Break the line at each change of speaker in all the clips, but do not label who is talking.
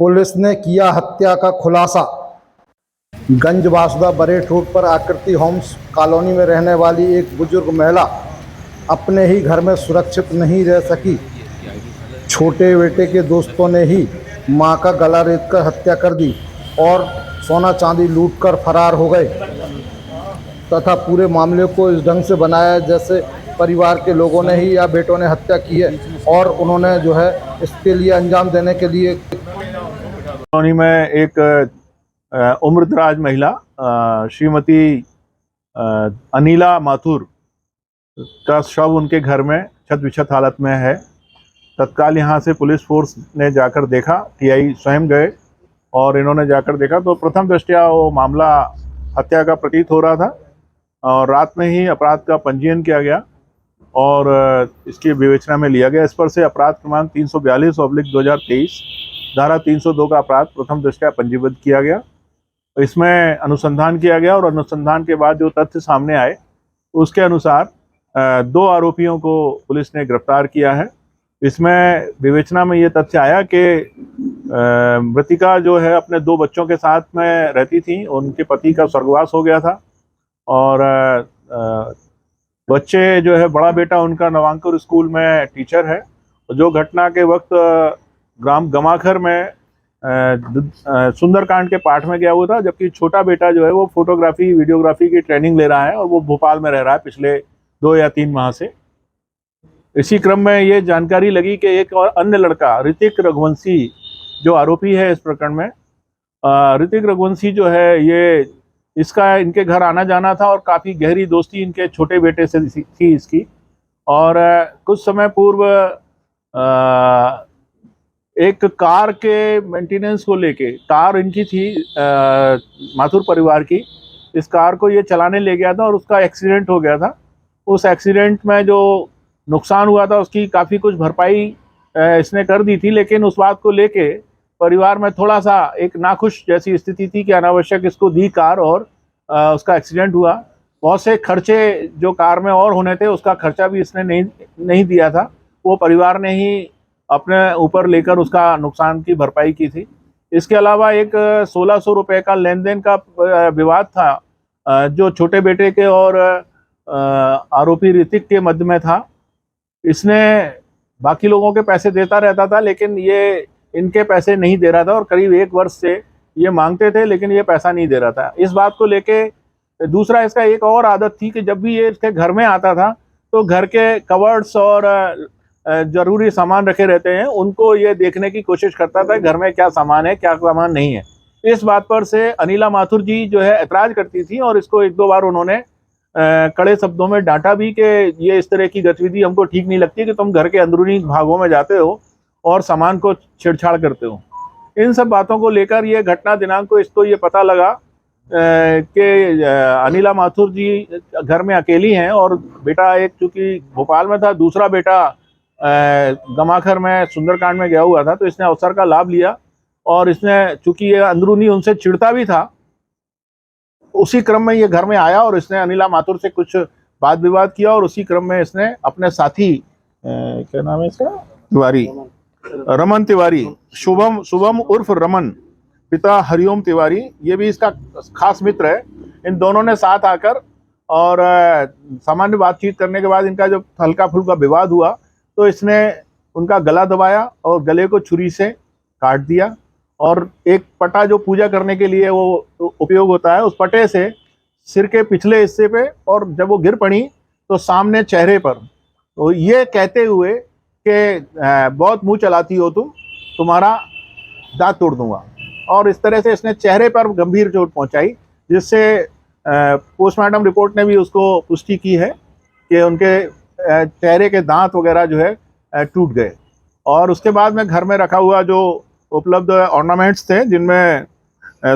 Police ने किया हत्या का खुलासा। गंज वासुदा बरेठ रोड पर आकृति होम्स कॉलोनी में रहने वाली एक बुजुर्ग महिला अपने ही घर में सुरक्षित नहीं रह सकी। छोटे बेटे के दोस्तों ने ही मां का गला रेतकर हत्या कर दी और सोना चांदी लूटकर फरार हो गए तथा पूरे मामले को इस ढंग से बनाया जैसे परिवार के लोगों ने ही या बेटों ने हत्या की है और उन्होंने जो है इसके लिए अंजाम देने के लिए
कॉलोनी में एक उम्रदराज महिला श्रीमती अनिला माथुर का शव उनके घर में छत बिछत हालत में है। तत्काल यहाँ से पुलिस फोर्स ने जाकर देखा, टीआई स्वयं गए और इन्होंने जाकर देखा तो प्रथम दृष्टया वो मामला हत्या का प्रतीत हो रहा था और रात में ही अपराध का पंजीयन किया गया और इसकी विवेचना में लिया गया। इस पर से अपराध क्रमांक 342/2023 धारा 302 का अपराध प्रथम दृष्टया पंजीबद्ध किया गया। इसमें अनुसंधान किया गया और अनुसंधान के बाद जो तथ्य सामने आए उसके अनुसार 2 आरोपियों को पुलिस ने गिरफ्तार किया है। इसमें विवेचना में ये तथ्य आया कि मृतिका जो है अपने 2 बच्चों के साथ में रहती थी, उनके पति का स्वर्गवास हो गया था और बच्चे जो है बड़ा बेटा उनका नवांकुर स्कूल में टीचर है। जो घटना के वक्त ग्राम गमाखर में सुंदरकांड के पाठ में गया हुआ था, जबकि छोटा बेटा जो है वो फोटोग्राफी वीडियोग्राफी की ट्रेनिंग ले रहा है और वो भोपाल में रह रहा है पिछले 2 या 3 माह से। इसी क्रम में ये जानकारी लगी कि एक और अन्य लड़का ऋतिक रघुवंशी जो आरोपी है इस प्रकरण में, ऋतिक रघुवंशी जो है ये इसका इनके घर आना जाना था और काफ़ी गहरी दोस्ती इनके छोटे बेटे से थी इसकी। और कुछ समय पूर्व एक कार के मेंटेनेंस को लेके, कार इनकी थी माथुर परिवार की, इस कार को ये चलाने ले गया था और उसका एक्सीडेंट हो गया था। उस एक्सीडेंट में जो नुकसान हुआ था उसकी काफ़ी कुछ भरपाई इसने कर दी थी, लेकिन उस बात को लेके परिवार में थोड़ा सा एक नाखुश जैसी स्थिति थी कि अनावश्यक इसको दी कार और उसका एक्सीडेंट हुआ। बहुत से खर्चे जो कार में और होने थे उसका खर्चा भी इसने नहीं दिया था, वो परिवार ने ही अपने ऊपर लेकर उसका नुकसान की भरपाई की थी। इसके अलावा एक 1600 रुपये का लेन देन का विवाद था जो छोटे बेटे के और आरोपी ऋतिक के मध्य में था। इसने बाकी लोगों के पैसे देता रहता था लेकिन ये इनके पैसे नहीं दे रहा था और करीब 1 वर्ष से ये मांगते थे लेकिन ये पैसा नहीं दे रहा था। इस बात को लेके दूसरा इसका एक और आदत थी कि जब भी ये इसके घर में आता था तो घर के कवर्ड्स और जरूरी सामान रखे रहते हैं उनको ये देखने की कोशिश करता था घर में क्या सामान है क्या सामान नहीं है। इस बात पर से अनिला माथुर जी जो है ऐतराज करती थी और इसको 1-2 बार उन्होंने कड़े शब्दों में डांटा भी कि ये इस तरह की गतिविधि हमको ठीक नहीं लगती कि तुम घर के अंदरूनी भागों में जाते हो और सामान को छेड़छाड़ करते हो। इन सब बातों को लेकर ये घटना दिनांक को इसको ये पता लगा कि अनिला माथुर जी घर में अकेली हैं और बेटा एक चूंकि भोपाल में था, दूसरा बेटा गमाखर में सुंदरकांड में गया हुआ था, तो इसने अवसर का लाभ लिया और इसने चूंकि ये अंदरूनी उनसे चिढ़ता भी था, उसी क्रम में ये घर में आया और इसने अनिला माथुर से कुछ वाद विवाद किया और उसी क्रम में इसने अपने साथी क्या नाम है इसका, तिवारी, रमन तिवारी, शुभम उर्फ रमन, पिता हरिओम तिवारी, ये भी इसका खास मित्र है। इन दोनों ने साथ आकर और सामान्य बातचीत करने के बाद इनका जब हल्का फुल्का विवाद हुआ तो इसने उनका गला दबाया और गले को छुरी से काट दिया और एक पटा जो पूजा करने के लिए वो उपयोग होता है उस पटे से सिर के पिछले हिस्से पे और जब वो गिर पड़ी तो सामने चेहरे पर, तो ये कहते हुए कि बहुत मुंह चलाती हो तुम, तुम्हारा दांत तोड़ दूंगा, और इस तरह से इसने चेहरे पर गंभीर चोट पहुंचाई जिससे पोस्टमार्टम रिपोर्ट ने भी उसको पुष्टि की है कि उनके चेहरे के दांत वगैरह जो है टूट गए। और उसके बाद में घर में रखा हुआ जो उपलब्ध ऑर्नामेंट्स थे जिनमें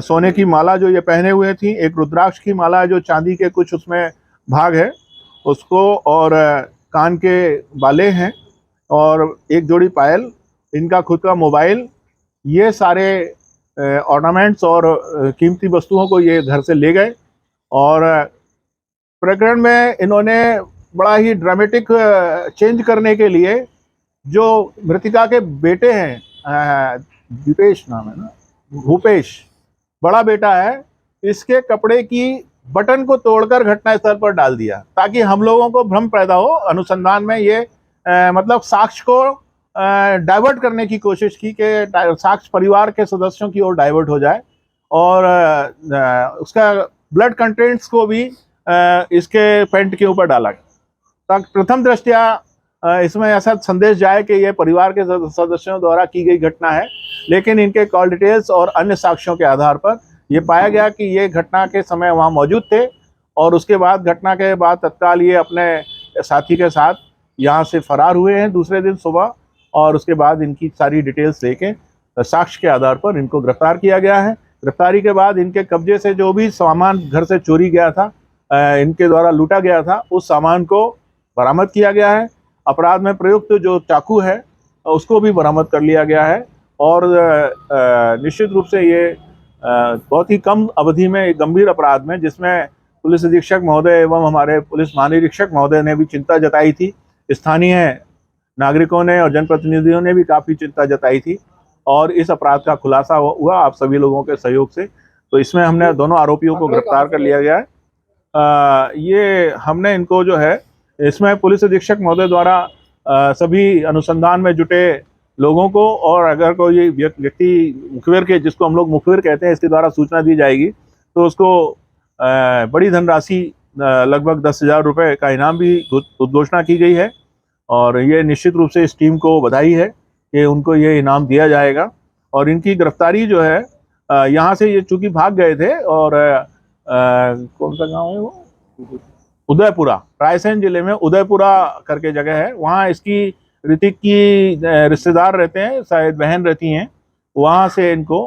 सोने की माला जो ये पहने हुए थी, एक रुद्राक्ष की माला जो चांदी के कुछ उसमें भाग है उसको, और कान के बाले हैं और एक जोड़ी पायल, इनका खुद का मोबाइल, ये सारे ऑर्नामेंट्स और कीमती वस्तुओं को ये घर से ले गए। और प्रकरण में इन्होंने बड़ा ही ड्रामेटिक चेंज करने के लिए जो मृतिका के बेटे हैं दीपेश नाम है ना, भूपेश बड़ा बेटा है, इसके कपड़े की बटन को तोड़कर घटनास्थल पर डाल दिया ताकि हम लोगों को भ्रम पैदा हो। अनुसंधान में ये मतलब साक्ष्य को डाइवर्ट करने की कोशिश की कि साक्ष्य परिवार के सदस्यों की ओर डाइवर्ट हो जाए, और उसका ब्लड कंटेंट्स को भी इसके पैंट के ऊपर डाला ताकि प्रथम दृष्टया इसमें ऐसा संदेश जाए कि यह परिवार के सदस्यों द्वारा की गई घटना है। लेकिन इनके कॉल डिटेल्स और अन्य साक्ष्यों के आधार पर यह पाया गया कि ये घटना के समय वहाँ मौजूद थे, और उसके बाद घटना के बाद तत्काल ये अपने साथी के साथ यहाँ से फरार हुए हैं दूसरे दिन सुबह, और उसके बाद इनकी सारी डिटेल्स लेके साक्ष्य के आधार पर इनको गिरफ्तार किया गया है। गिरफ्तारी के बाद इनके कब्जे से जो भी सामान घर से चोरी गया था, इनके द्वारा लूटा गया था, उस सामान को बरामद किया गया है। अपराध में प्रयुक्त जो चाकू है उसको भी बरामद कर लिया गया है, और निश्चित रूप से ये बहुत ही कम अवधि में एक गंभीर अपराध में, जिसमें पुलिस अधीक्षक महोदय एवं हमारे पुलिस महानिरीक्षक महोदय ने भी चिंता जताई थी, स्थानीय नागरिकों ने और जनप्रतिनिधियों ने भी काफ़ी चिंता जताई थी, और इस अपराध का खुलासा हुआ आप सभी लोगों के सहयोग से। तो इसमें हमने दोनों आरोपियों को गिरफ्तार कर लिया गया है। ये हमने इनको जो है, इसमें पुलिस अधीक्षक महोदय द्वारा सभी अनुसंधान में जुटे लोगों को, और अगर कोई व्यक्ति मुखबिर के, जिसको हम लोग मुखबिर कहते हैं, इसके द्वारा सूचना दी जाएगी तो उसको बड़ी धनराशि लगभग 10,000 रुपये का इनाम भी उद्घोषणा की गई है। और ये निश्चित रूप से इस टीम को बधाई है कि उनको ये इनाम दिया जाएगा। और इनकी गिरफ्तारी जो है, यहाँ से ये चूँकि भाग गए थे, और कौन सा गांव है वो, उदयपुरा, रायसेन जिले में उदयपुरा करके जगह है, वहाँ इसकी ऋतिक की रिश्तेदार रहते हैं, शायद बहन रहती हैं, वहाँ से इनको